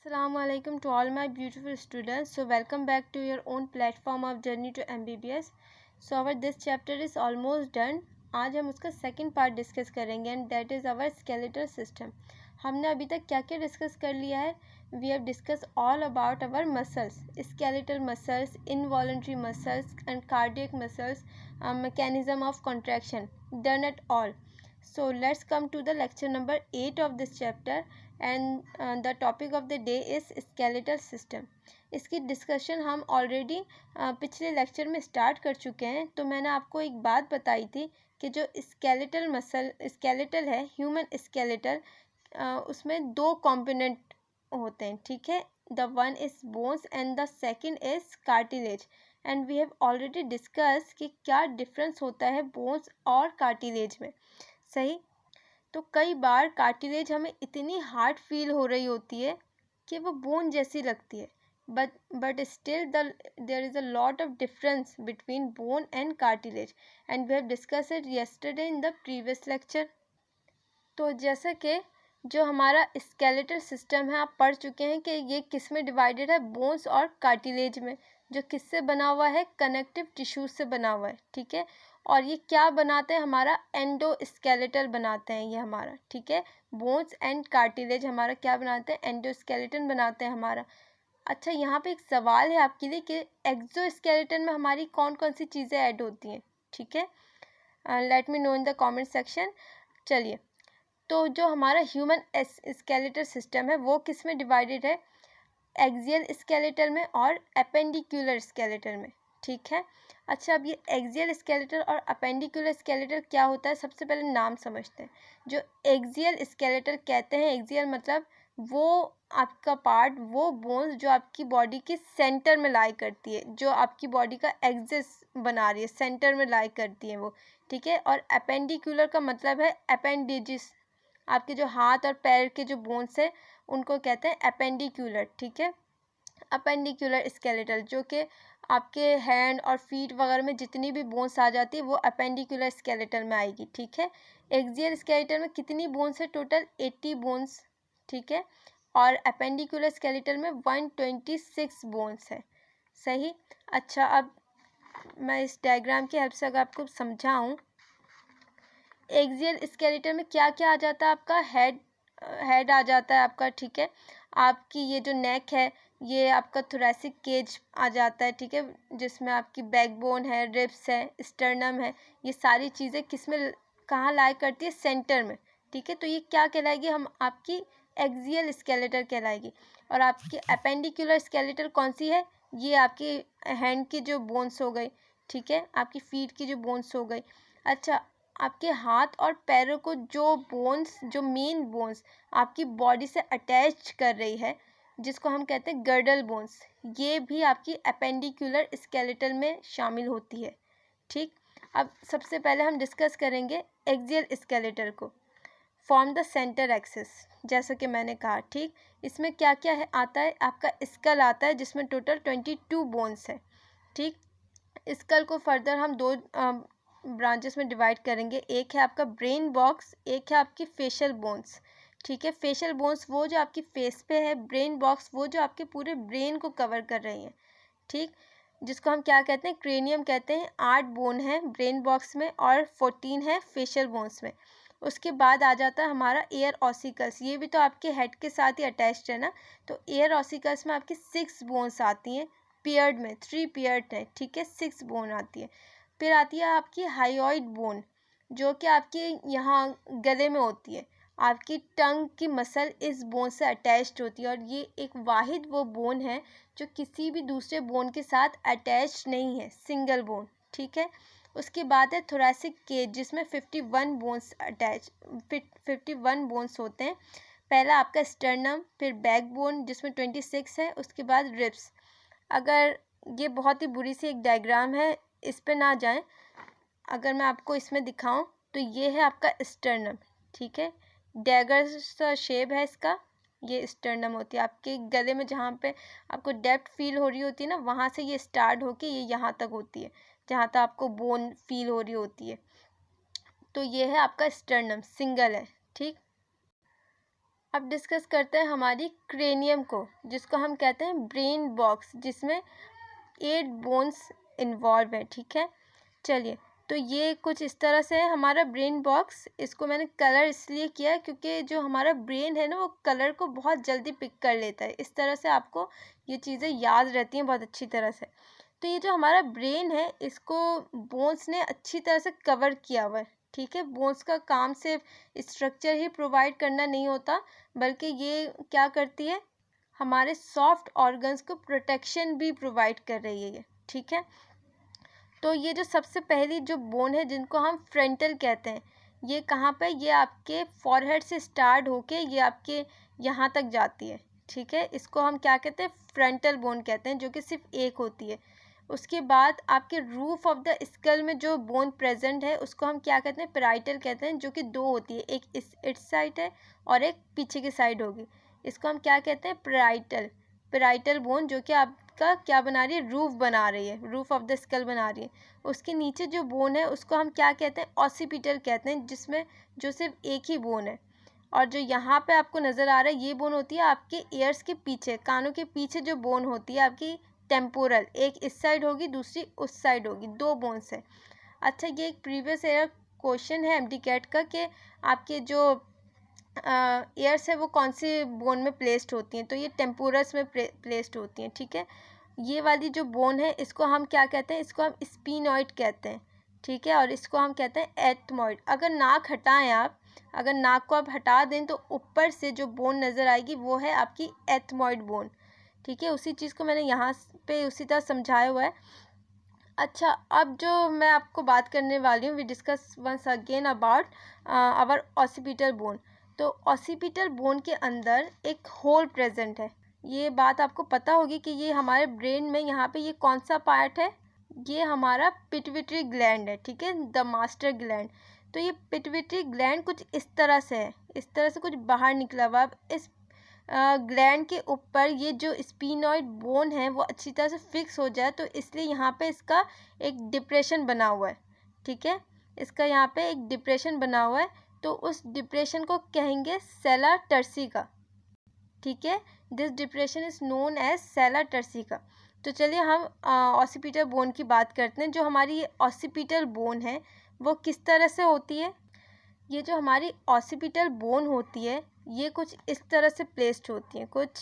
Assalamu alaikum to all my beautiful students. So welcome back to your own platform of journey to MBBS. So our this chapter is almost done. आज हम उसका second part discuss करेंगे and that is our skeletal system. हमने अभी तक क्या क्या discuss कर लिया है. We have discuss all about our muscles, skeletal muscles, involuntary muscles and cardiac muscles, mechanism of contraction, done at all. So let's come to the lecture number 8 of this chapter and the topic of the day is skeletal system. इसकी discussion हम already पिछले lecture में start कर चुके हैं. तो मैंने आपको एक बात बताई थी कि जो स्केलेटल है, ह्यूमन स्केलेटल, उसमें दो कंपोनेंट होते हैं. ठीक है, the one is bones and the second is cartilage. And we have already discuss कि क्या डिफरेंस होता है बोन्स और कार्टिलेज में. सही. तो कई बार कार्टिलेज हमें इतनी हार्ड फील हो रही होती है कि वो बोन जैसी लगती है, but still there is a lot of difference between bone and cartilage and we have discuss it yesterday in the previous lecture. तो जैसा कि जो हमारा स्केलेटल सिस्टम है, आप पढ़ चुके हैं कि ये किस में डिवाइडेड है, बोन्स और कार्टिलेज में, जो किससे बना हुआ है, कनेक्टिव टिश्यूज से बना हुआ है. ठीक है, और ये क्या बनाते हैं, हमारा एंडोस्केलेटल बनाते हैं ये हमारा. ठीक है, बोन्स एंड कार्टिलेज हमारा क्या बनाते हैं, एंडोस्केलेटन बनाते हैं हमारा. अच्छा, यहाँ पे एक सवाल है आपके लिए कि एक्सोस्केलेटन में हमारी कौन कौन सी चीज़ें ऐड होती हैं. ठीक है, let me know in the comment section. चलिए, तो जो हमारा ह्यूमन स्केलेटल सिस्टम है वो किस में डिवाइडेड है, एक्सियल स्केलेटल में और अपेंडिकुलर स्केलेटल में. ठीक है. अच्छा, अब ये एक्सियल स्केलेटल और अपेंडिकुलर स्केलेटल क्या होता है, सबसे पहले नाम समझते हैं. जो एक्सियल स्केलेटल कहते हैं, एक्सियल मतलब वो आपका पार्ट, वो बोन्स जो आपकी बॉडी के सेंटर में लाई करती है, जो आपकी बॉडी का एक्सिस बना रही है, सेंटर में लाई करती है वो. ठीक है, और अपेंडिकुलर का मतलब है अपेंडिजिस, आपके जो हाथ और पैर के जो बोन्स है उनको कहते हैं अपेंडिकुलर. ठीक है, अपेंडिकुलर स्केलेटल, जो कि आपके हैंड और फीट वगैरह में जितनी भी बोन्स आ जाती है वो अपेंडिकुलर स्केलेटल में आएगी. ठीक है, एक्सियल स्केलेटल में कितनी बोन्स है, टोटल 80 बोन्स. ठीक है, और अपेंडिकुलर स्केलेटल में 126 बोन्स है. सही. अच्छा, अब मैं इस डायग्राम की हेल्प से अगर आपको समझाऊँ, एक्सियल स्केलेटल में क्या क्या आ जाता है, आपका हेड आ जाता है आपका. ठीक है, आपकी ये जो नेक है, ये आपका थोरेसिक केज आ जाता है. ठीक है, जिसमें आपकी बैकबोन है, रिब्स है, स्टर्नम है, ये सारी चीज़ें किस में कहाँ लाई करती है, सेंटर में. ठीक है, तो ये क्या कहलाएगी, हम आपकी एक्सियल स्केलेटल कहलाएगी. और आपकी अपेंडिकुलर स्केलेटल कौन सी है, ये आपकी हैंड की जो बोन्स हो गई. ठीक है, आपकी फीट की जो बोन्स हो गई. अच्छा, आपके हाथ और पैरों को जो बोन्स, जो मेन बोन्स आपकी बॉडी से अटैच कर रही है, जिसको हम कहते हैं गर्डल बोन्स, ये भी आपकी अपेंडिकुलर स्केलेटल में शामिल होती है. ठीक. अब सबसे पहले हम डिस्कस करेंगे एक्सियल स्केलेटल को. फॉर्म द सेंटर एक्सिस, जैसा कि मैंने कहा. ठीक, इसमें क्या क्या है आता है, आपका स्कल आता है जिसमें टोटल 22 बोन्स है. ठीक, स्कल को फर्दर हम दो ब्रांचेस में डिवाइड करेंगे. एक है आपका ब्रेन बॉक्स, एक है आपकी फेशियल बोन्स. ठीक है, फेशियल बोन्स वो जो आपकी फेस पे है, ब्रेन बॉक्स वो जो आपके पूरे ब्रेन को कवर कर रही हैं. ठीक, जिसको हम क्या कहते हैं, क्रेनियम कहते हैं. 8 बोन है ब्रेन बॉक्स में और 14 है फेशियल बोन्स में. उसके बाद आ जाता है हमारा एयर ऑसिकल्स, ये भी तो आपके हेड के साथ ही अटैच्ड है ना. तो एयर ऑसिकल्स में आपकी 6 बोन्स आती हैं पेयर्ड में, 3 पेयर्ड है. ठीक है, 6 बोन आती है. फिर आती है आपकी हायोइड बोन, जो कि आपके यहाँ गले में होती है. आपकी टंग की मसल इस बोन से अटैच्ड होती है, और ये एक वाहिद वो बोन है जो किसी भी दूसरे बोन के साथ अटैच्ड नहीं है, सिंगल बोन. ठीक है, उसके बाद है थोरेसिक केज, जिसमें 51 बोन्स अटैच 51 बोन्स होते हैं. पहला आपका स्टर्नम, फिर बैक बोन जिसमें 26 है, उसके बाद रिब्स. अगर ये बहुत ही बुरी सी एक डायग्राम है, इस पे ना जाएं. अगर मैं आपको इसमें दिखाऊं तो ये है आपका स्टर्नम. ठीक है, डैगर सा शेप है इसका, ये स्टर्नम होती है आपके गले में, जहाँ पे आपको डेप्थ फील हो रही होती है ना, वहाँ से ये स्टार्ट होके ये यहाँ तक होती है, जहाँ तक आपको बोन फील हो रही होती है. तो ये है आपका स्टर्नम, सिंगल है. ठीक. अब डिस्कस करते हैं हमारी क्रेनियम को, जिसको हम कहते हैं ब्रेन बॉक्स, जिसमें 8 बोन्स इन्वॉल्व है। ठीक है, चलिए, तो ये कुछ इस तरह से है हमारा ब्रेन बॉक्स। इसको मैंने कलर इसलिए किया है क्योंकि जो हमारा ब्रेन है ना, वो कलर को बहुत जल्दी पिक कर लेता है। इस तरह से आपको ये चीज़ें याद रहती हैं बहुत अच्छी तरह से। तो ये जो हमारा ब्रेन है, इसको बोन्स ने अच्छी तरह से कवर किया हुआ है। ठीक है, बोन्स का काम सिर्फ स्ट्रक्चर ही प्रोवाइड करना नहीं होता, बल्कि ये क्या करती है, हमारे सॉफ्ट ऑर्गन्स को प्रोटेक्शन भी प्रोवाइड कर रही है ये। ठीक है, तो ये जो सबसे पहली जो बोन है, जिनको हम फ्रंटल कहते हैं, ये कहाँ पे, ये आपके फॉरहेड से स्टार्ट होके ये आपके यहाँ तक जाती है। ठीक है, इसको हम क्या कहते हैं, फ्रंटल बोन कहते हैं, जो कि सिर्फ एक होती है। उसके बाद आपके रूफ ऑफ द स्कल में जो बोन प्रेजेंट है, उसको हम क्या कहते हैं, पैराइटल कहते हैं, जो कि 2 होती है, एक इस साइड है और एक पीछे की साइड होगी। इसको हम क्या कहते हैं, पैराइटल बोन, जो कि आपका क्या बना रही है, रूफ बना रही है, रूफ ऑफ द स्कल बना रही है। उसके नीचे जो बोन है, उसको हम क्या कहते हैं, ऑसिपिटल कहते हैं, जिसमें जो सिर्फ एक ही बोन है। और जो यहाँ पे आपको नज़र आ रहा है, ये बोन होती है आपके ईयर्स के पीछे, कानों के पीछे जो बोन होती है आपकी टेम्पोरल, एक इस साइड होगी, दूसरी उस साइड होगी, 2 बोन्स है। अच्छा, ये एक प्रीवियस ईयर क्वेश्चन है एमडीकैट का, कि आपके जो ईयर्स है वो कौन सी बोन में प्लेस्ड होती हैं, तो ये टेम्पोरस में प्लेस्ड होती हैं। ठीक है, ये वाली जो बोन है, इसको हम क्या कहते हैं, इसको हम स्पीनॉइड कहते हैं। ठीक है, और इसको हम कहते हैं एथमॉइड। अगर नाक हटाएं आप, अगर नाक को आप हटा दें, तो ऊपर से जो बोन नज़र आएगी वो है आपकी एथमॉइड बोन। ठीक है, उसी चीज़ को मैंने यहाँ पे उसी तरह समझाया हुआ है। अच्छा, अब जो मैं आपको बात करने वाली हूँ, we discuss once again about our occipital bone. तो ऑसिपिटल बोन के अंदर एक होल प्रेजेंट है। ये बात आपको पता होगी कि ये हमारे ब्रेन में यहाँ पे ये कौन सा पार्ट है, ये हमारा पिट्यूटरी ग्लैंड है। ठीक है, द मास्टर ग्लैंड। तो ये पिट्यूटरी ग्लैंड कुछ इस तरह से है, इस तरह से कुछ बाहर निकला हुआ। अब इस ग्लैंड के ऊपर ये जो स्पीनॉइड बोन है वो अच्छी तरह से फिक्स हो जाए, तो इसलिए यहाँ पे इसका एक डिप्रेशन बना हुआ है। ठीक है, इसका यहाँ पे एक डिप्रेशन बना हुआ है, तो उस डिप्रेशन को कहेंगे सेला टर्सिका। ठीक है, this depression is known as sella turcica. तो चलिए हम ऑसिपिटल बोन की बात करते हैं। जो हमारी ये ऑसिपिटल बोन है वो किस तरह से होती है, ये जो हमारी ऑसिपिटल बोन होती है, ये कुछ इस तरह से प्लेस्ड होती है, कुछ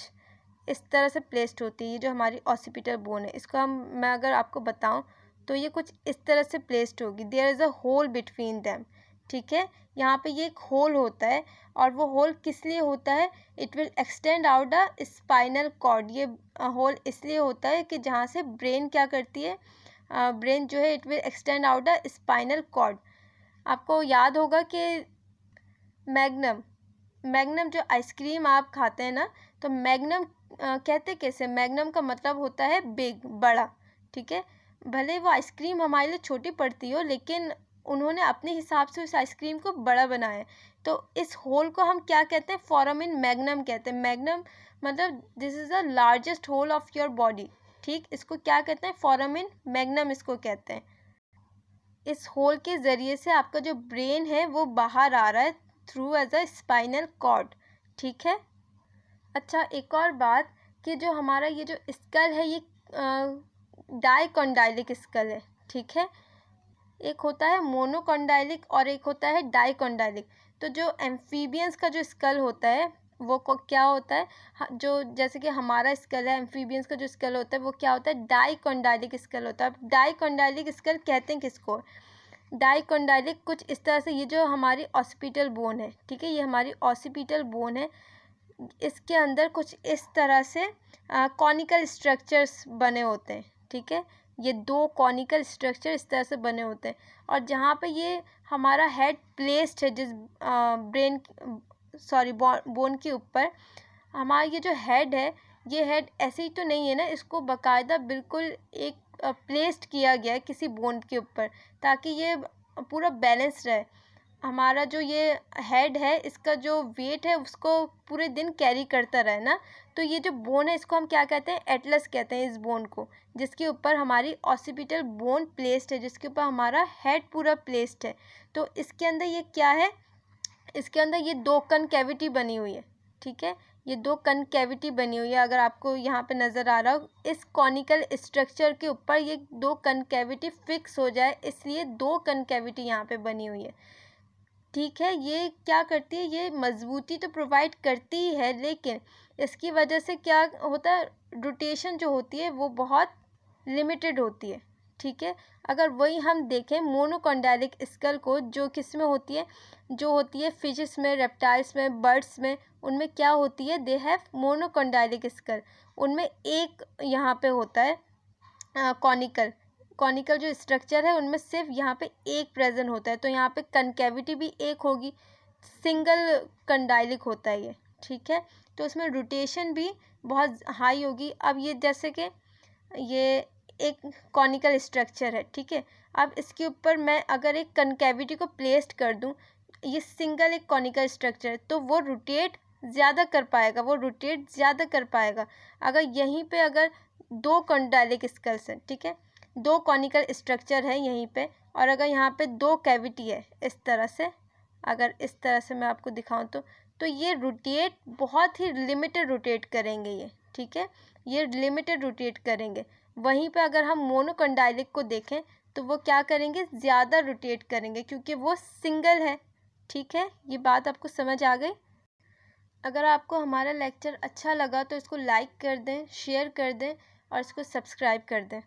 इस तरह से प्लेस्ड होती है। ये जो हमारी ऑसिपिटल बोन है, इसको मैं अगर आपको बताऊं, तो ये कुछ इस तरह से प्लेस्ड होगी। There is a hole between them. ठीक है, यहाँ पे ये एक होल होता है, और वो होल किस लिए होता है, it will extend out the spinal cord. ये होल इसलिए होता है कि जहाँ से ब्रेन क्या करती है, ब्रेन जो है, it will extend out the spinal cord. आपको याद होगा कि मैग्नम जो आइसक्रीम आप खाते हैं ना, तो मैग्नम कहते कैसे, मैग्नम का मतलब होता है बिग, बड़ा। ठीक है, भले वो आइसक्रीम हमारे लिए छोटी पड़ती हो, लेकिन उन्होंने अपने हिसाब से उस आइसक्रीम को बड़ा बनाया है। तो इस होल को हम क्या कहते हैं, फोरामिन मैग्नम कहते हैं। मैग्नम मतलब this is the largest hole of your body. ठीक, इसको क्या कहते हैं, फोरामिन मैग्नम इसको कहते हैं। इस होल के ज़रिए से आपका जो ब्रेन है वो बाहर आ रहा है, through as a spinal cord. ठीक है, अच्छा, एक और बात कि जो हमारा ये जो स्कल है, ये डाइकोंडाइलिक स्कल है। ठीक है, एक होता है मोनोकोंडाइलिक और एक होता है डाइकोंडाइलिक। तो जो एम्फीबियंस का जो स्कल होता है वो क्या होता है, जो जैसे कि हमारा स्कल है, एम्फीबियंस का जो स्कल होता है वो क्या होता है, डाइकोंडाइलिक स्कल होता है। अब डाइकोंडाइलिक स्कल कहते हैं किसको, डाइकोंडाइलिक कुछ इस तरह से, ये जो हमारी ऑसिपिटल बोन है, ठीक है, ये हमारी ऑसिपिटल बोन है, इसके अंदर कुछ इस तरह से कॉनिकल स्ट्रक्चर्स बने होते हैं। ठीक है, ये 2 कॉनिकल स्ट्रक्चर इस तरह से बने होते हैं, और जहाँ पे ये हमारा हेड प्लेस्ड है, जिस बोन के ऊपर, हमारा ये जो हेड है, ये हेड ऐसे ही तो नहीं है ना, इसको बाकायदा बिल्कुल एक प्लेस्ड किया गया है किसी बोन के ऊपर, ताकि ये पूरा बैलेंस रहे। हमारा जो ये हेड है, इसका जो वेट है उसको पूरे दिन कैरी करता रहे ना। तो ये जो बोन है, इसको हम क्या कहते हैं, एटलस कहते हैं इस बोन को, जिसके ऊपर हमारी ऑसिपिटल बोन प्लेस्ड है, जिसके ऊपर हमारा हेड पूरा प्लेस्ड है। तो इसके अंदर ये क्या है, इसके अंदर ये 2 कनकेविटी बनी हुई है। ठीक है। ये दो कनकेविटी बनी हुई है, अगर आपको यहाँ पे नज़र आ रहा हो, इस कॉनिकल स्ट्रक्चर के ऊपर ये दो कनकेविटी फिक्स हो जाए, इसलिए दो कनकेविटी यहाँ पे बनी हुई है, ठीक है। ये क्या करती है, ये मजबूती तो प्रोवाइड करती ही है, लेकिन इसकी वजह से क्या होता है, रोटेशन जो होती है वो बहुत लिमिटेड होती है, ठीक है। अगर वही हम देखें मोनोकॉन्डाइलिक स्कल को, जो किस में होती है, जो होती है फिशेस में, रेप्टाइल्स में, बर्ड्स में, उनमें क्या होती है, दे हैव मोनोकॉन्डाइलिक स्कल। उनमें एक यहाँ पे होता है कॉनिकल जो स्ट्रक्चर है, उनमें सिर्फ यहाँ पे एक प्रेजेंट होता है, तो यहाँ पे कनकेविटी भी एक होगी, सिंगल कंडाइलिक होता है ये, ठीक है। तो उसमें रोटेशन भी बहुत हाई होगी। अब ये जैसे कि ये एक कॉनिकल स्ट्रक्चर है, ठीक है। अब इसके ऊपर मैं अगर एक कनकेविटी को प्लेस्ड कर दूं, ये सिंगल एक कॉनिकल स्ट्रक्चर है, तो वो रोटेट ज़्यादा कर पाएगा, अगर यहीं पे अगर दो कंडाइलिक स्कल्स हैं, ठीक है, दो कॉनिकल स्ट्रक्चर है यहीं पे, और अगर यहाँ पे दो कैविटी है इस तरह से, अगर इस तरह से मैं आपको दिखाऊं तो ये रोटेट बहुत ही लिमिटेड रोटेट करेंगे ये, ठीक है, ये लिमिटेड रोटेट करेंगे। वहीं पे अगर हम मोनोकॉन्डाइलिक को देखें तो वो क्या करेंगे, ज़्यादा रोटेट करेंगे, क्योंकि वो सिंगल है, ठीक है। ये बात आपको समझ आ गई। अगर आपको हमारा लेक्चर अच्छा लगा तो इसको लाइक कर दें, शेयर कर दें और इसको सब्सक्राइब कर दें।